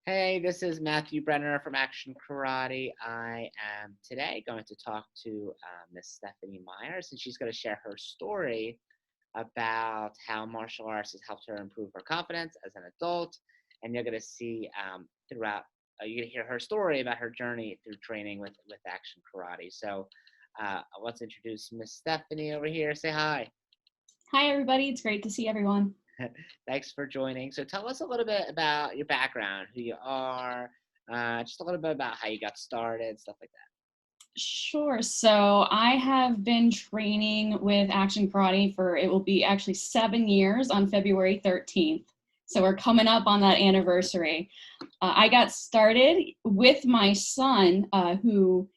Hey, this is Matthew Brenner from Action Karate. I am today going to talk to Miss Stephanie Myers, and she's going to share her story about how martial arts has helped her improve her confidence as an adult. And you're going to see throughout, you're going to hear her story about her journey through training with Action Karate. So let's introduce Miss Stephanie over here. Say hi. Hi, everybody. It's great to see everyone. Thanks for joining. So tell us a little bit about your background, who you are, just a little bit about how you got started, stuff like that. Sure. So I have been training with Action Karate for, it will be actually 7 years on February 13th. So we're coming up on that anniversary. I got started with my son, who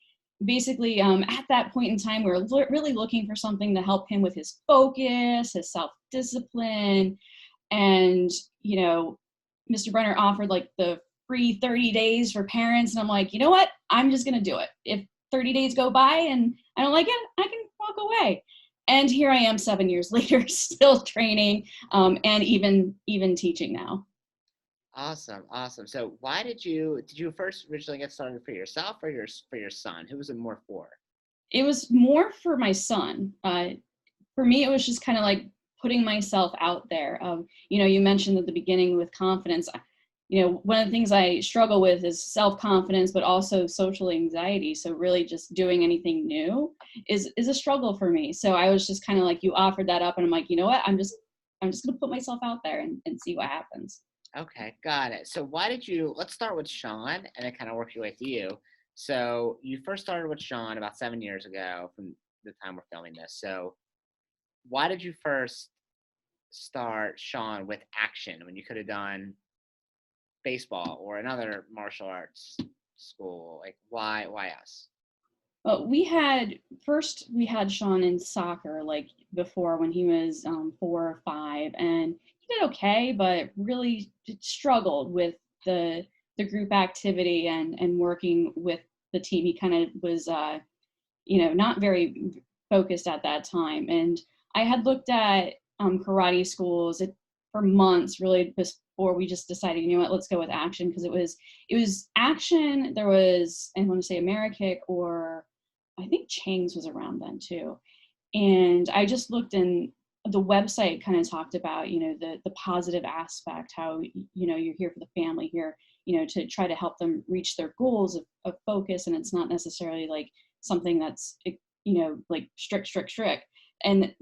basically at that point in time, we were really looking for something to help him with his focus, his self-discipline. And, Mr. Brenner offered like the free 30 days for parents. And I'm like, you know what? I'm just going to do it. If 30 days go by and I don't like it, I can walk away. And here I am 7 years later, still training, and even teaching now. Awesome, awesome. So why did you first originally get started for yourself or for your son? Who was it more for? It was more for my son. For me, it was just kind of like putting myself out there. You mentioned at the beginning with confidence. One of the things I struggle with is self-confidence, but also social anxiety. So really just doing anything new is a struggle for me. So I was just kind of like, you offered that up and I'm like, you know what? I'm just going to put myself out there and see what happens. Okay, got it. So let's start with Shawn and then kind of work your way to you. So you first started with Shawn about 7 years ago from the time we're filming this. So why did you first start Shawn with action when you could have done baseball or another martial arts school? Like why us? But we had Shawn in soccer like before when he was 4 or 5, and he did okay, but really struggled with the group activity and working with the team. He kind of was not very focused at that time. And I had looked at karate schools for months, really, before we just decided, you know what, let's go with action, because it was action. There was, I want to say Amerikick, or I think Chang's was around then too. And I just looked, and the website kind of talked about, the positive aspect, how, you're here for the family here, to try to help them reach their goals of focus. And it's not necessarily like something that's, like strict. And,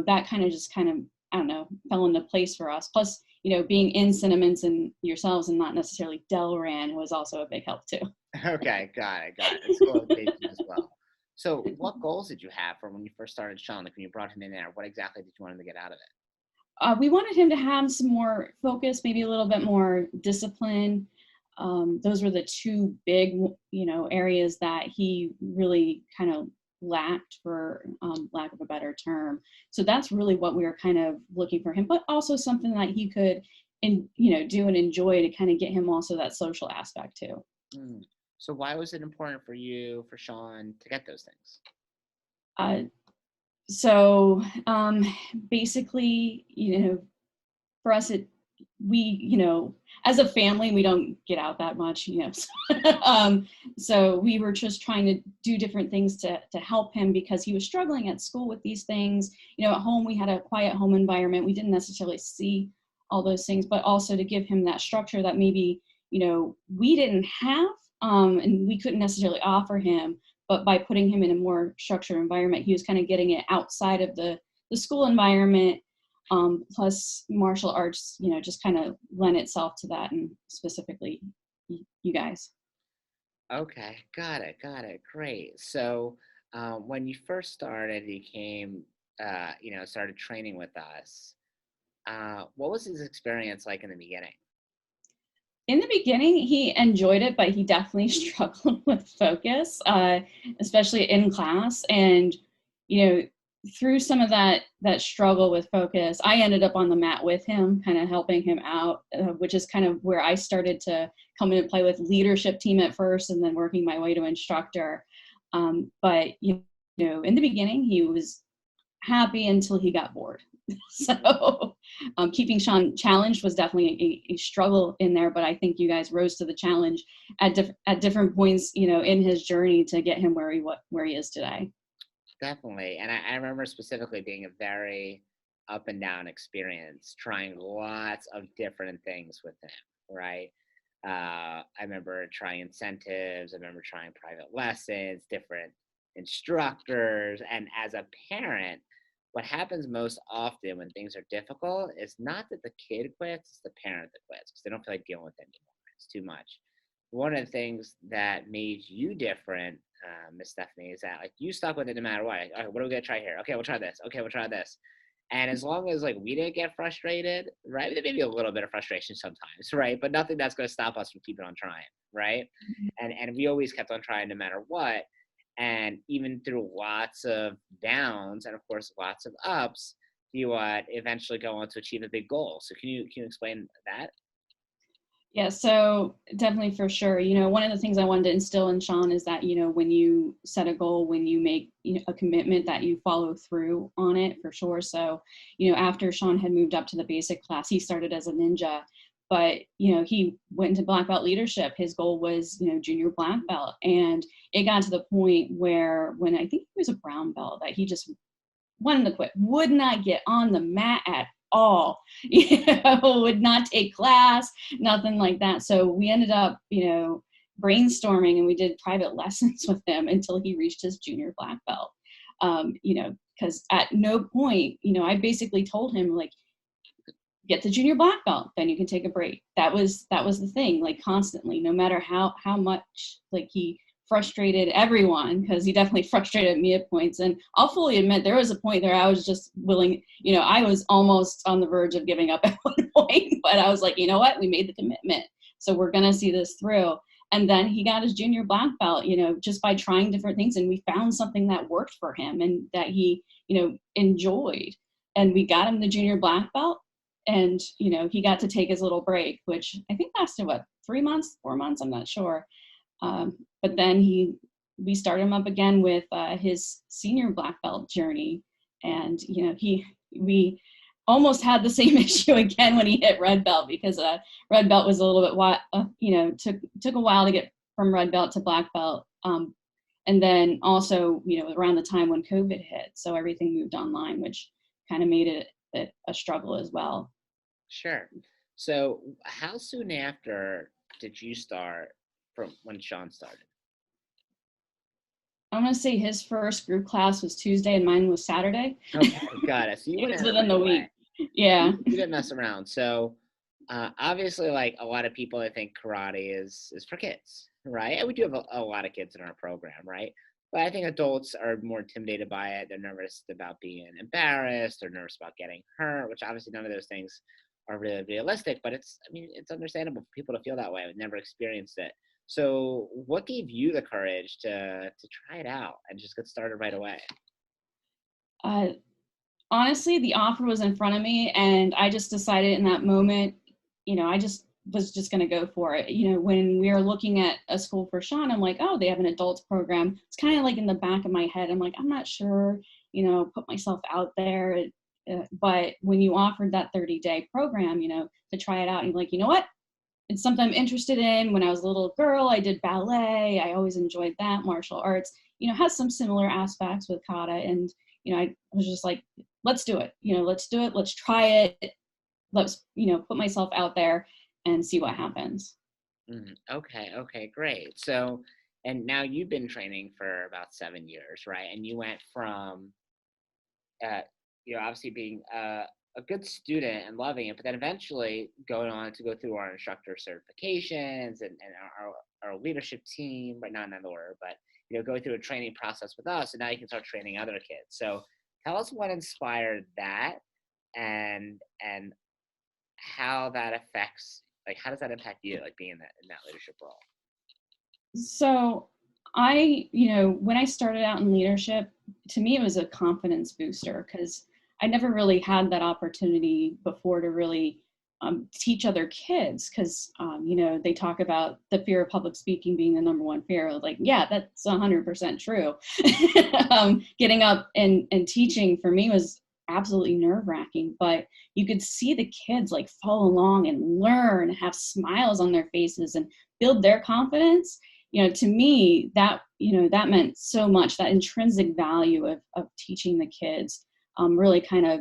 that kind of just kind of, I don't know, fell into place for us. Plus, being in Cinnamons and yourselves and not necessarily Delran was also a big help too. Okay, got it. And school education as well. So what goals did you have for when you first started Shawn? Like when you brought him in there, what exactly did you want him to get out of it? We wanted him to have some more focus, maybe a little bit more discipline. Those were the two big, areas that he really kind of lacked, for lack of a better term. So that's really what we were kind of looking for him, but also something that he could, do and enjoy, to kind of get him also that social aspect too. Hmm. So why was it important for Shawn, to get those things? Uh, so basically, for us, as a family, we don't get out that much, so we were just trying to do different things to help him, because he was struggling at school with these things. At home, we had a quiet home environment. We didn't necessarily see all those things, but also to give him that structure that maybe, we didn't have, and we couldn't necessarily offer him. But by putting him in a more structured environment, he was kind of getting it outside of the school environment. Plus martial arts, just kind of lend itself to that, and specifically you guys. Okay, got it. Great. So when you first started, he came, started training with us. What was his experience like in the beginning? In the beginning, he enjoyed it, but he definitely struggled with focus, especially in class. And, through some of that struggle with focus, I ended up on the mat with him, kind of helping him out, which is kind of where I started to come in and play with leadership team at first, and then working my way to instructor. But, in the beginning, he was happy until he got bored. So keeping Shawn challenged was definitely a struggle in there, but I think you guys rose to the challenge at different points, in his journey to get him where he is today. Definitely. And I remember specifically being a very up and down experience, trying lots of different things with him, right? I remember trying incentives, I remember trying private lessons, different instructors. And as a parent, what happens most often when things are difficult is not that the kid quits, it's the parent that quits because they don't feel like dealing with it anymore. It's too much. One of the things that made you different, Miss Stephanie, is that like you stuck with it no matter what. Like, all right, what are we gonna try here? Okay, we'll try this. Okay, we'll try this. And as long as like we didn't get frustrated, right? There may be a little bit of frustration sometimes, right? But nothing that's gonna stop us from keeping on trying, right? And we always kept on trying no matter what. And even through lots of downs and of course lots of ups, you eventually go on to achieve a big goal. So can you explain that? Yeah, so definitely for sure. One of the things I wanted to instill in Shawn is that, when you set a goal, when you make a commitment, that you follow through on it for sure. So, after Shawn had moved up to the basic class, he started as a ninja, but, he went into black belt leadership. His goal was, junior black belt. And it got to the point where when I think he was a brown belt, that he just wanted to quit, would not get on the mat at all, would not take class, nothing like that. So we ended up, brainstorming, and we did private lessons with him until he reached his junior black belt. Because at no point, I basically told him, like, get the junior black belt, then you can take a break. That was the thing, like constantly, no matter how much like he frustrated everyone, because he definitely frustrated me at points. And I'll fully admit there was a point there I was just willing, I was almost on the verge of giving up at one point, but I was like, you know what, we made the commitment, so we're gonna see this through. And then he got his junior black belt, just by trying different things, and we found something that worked for him and that he, enjoyed, and we got him the junior black belt. And he got to take his little break, which I think lasted 3 months, 4 months, I'm not sure. But then we started him up again with his senior black belt journey, and we almost had the same issue again when he hit red belt, because red belt was a little bit took a while to get from red belt to black belt, and then also around the time when COVID hit, so everything moved online, which kind of made it a struggle as well. Sure. So how soon after did you start from when Shawn started? I'm gonna say his first group class was Tuesday and mine was Saturday. Okay, got it. So you It went was at it within right the away. week. Yeah. You didn't mess around. So obviously, like a lot of people, I think karate is for kids, right? And we do have a lot of kids in our program, right? But I think adults are more intimidated by it. They're nervous about being embarrassed. They're nervous about getting hurt, which obviously none of those things are really realistic. But it's understandable for people to feel that way. I've never experienced it. So what gave you the courage to try it out and just get started right away? Uh, Honestly, the offer was in front of me, and I just decided in that moment, I just was just going to go for it. When we were looking at a school for Shawn, I'm like, oh, they have an adults program. It's kind of like in the back of my head. I'm like, I'm not sure, put myself out there. But when you offered that 30-day program, to try it out, you're like, you know what? It's something I'm interested in. When I was a little girl, I did ballet. I always enjoyed that. Martial arts, has some similar aspects with kata. And, I was just like, let's do it. Let's do it. Let's try it. Let's, put myself out there and see what happens. Okay, great. So, and now you've been training for about 7 years, right? And you went from, uh, obviously being a good student and loving it, but then eventually going on to go through our instructor certifications and our leadership team, but not in that order, but go through a training process with us, and now you can start training other kids. So tell us what inspired that, and how that affects, like, how does that impact you, like being in that leadership role? So when I started out in leadership, to me, it was a confidence booster, because I never really had that opportunity before to really teach other kids, because, they talk about the fear of public speaking being the number one fear. Like, yeah, that's 100% true. Getting up and teaching for me was absolutely nerve-wracking, but you could see the kids like follow along and learn, have smiles on their faces and build their confidence. To me, that, that meant so much. That intrinsic value of teaching the kids really kind of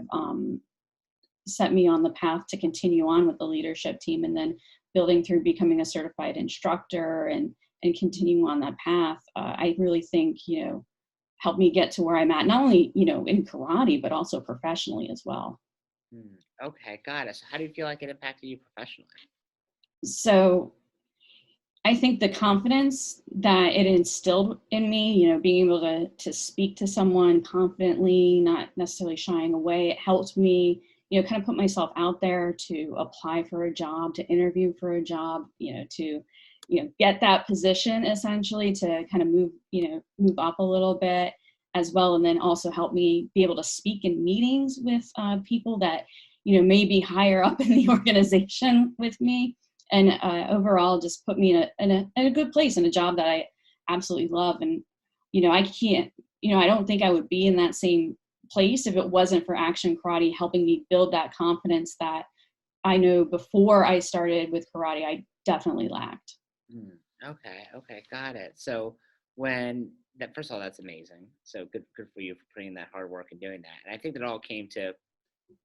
set me on the path to continue on with the leadership team, and then building through becoming a certified instructor and continuing on that path. I really think, helped me get to where I'm at, not only, in karate, but also professionally as well. Okay, got it. So how do you feel like it impacted you professionally? So I think the confidence that it instilled in me, being able to speak to someone confidently, not necessarily shying away, it helped me, kind of put myself out there to apply for a job, to interview for a job, to, get that position essentially, to kind of move up a little bit as well. And then also help me be able to speak in meetings with people that, may be higher up in the organization with me. And overall just put me in a good place, in a job that I absolutely love. And, I can't, I don't think I would be in that same place if it wasn't for Action Karate helping me build that confidence that I know before I started with karate, I definitely lacked. Okay, got it. So first of all, that's amazing. So good for you for putting in that hard work and doing that. And I think that all came to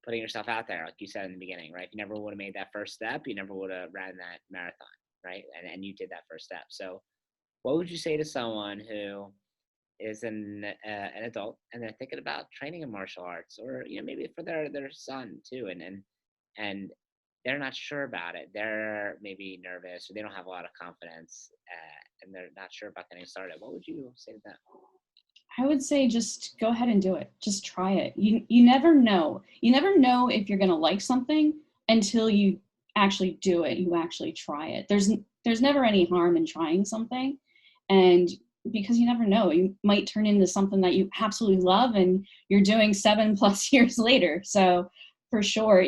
putting yourself out there, like you said in the beginning, right? If you never would have made that first step, you never would have ran that marathon, right? And you did that first step. So what would you say to someone who is an adult and they're thinking about training in martial arts, or maybe for their son too, and they're not sure about it, they're maybe nervous or they don't have a lot of confidence, and they're not sure about getting started, what would you say to them? I would say just go ahead and do it. Just try it. You never know. You never know if you're going to like something until you actually do it. You actually try it. There's never any harm in trying something, and because you never know, you might turn into something that you absolutely love and you're doing 7+ years later. So for sure,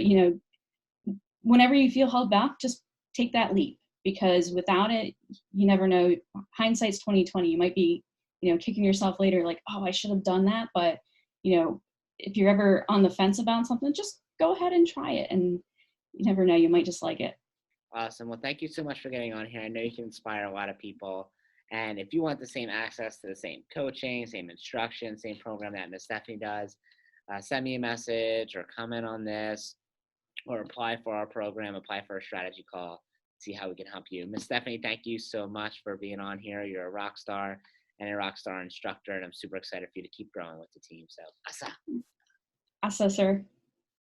whenever you feel held back, just take that leap, because without it, you never know. Hindsight's 2020. You might be, kicking yourself later, like, oh, I should have done that. But, if you're ever on the fence about something, just go ahead and try it. And you never know, you might just like it. Awesome. Well, thank you so much for getting on here. I know you can inspire a lot of people. And if you want the same access to the same coaching, same instruction, same program that Miss Stephanie does, send me a message or comment on this, or apply for our program, apply for a strategy call, see how we can help you. Miss Stephanie, thank you so much for being on here. You're a rock star and a rock star instructor, and I'm super excited for you to keep growing with the team. So, asa. Asa, sir.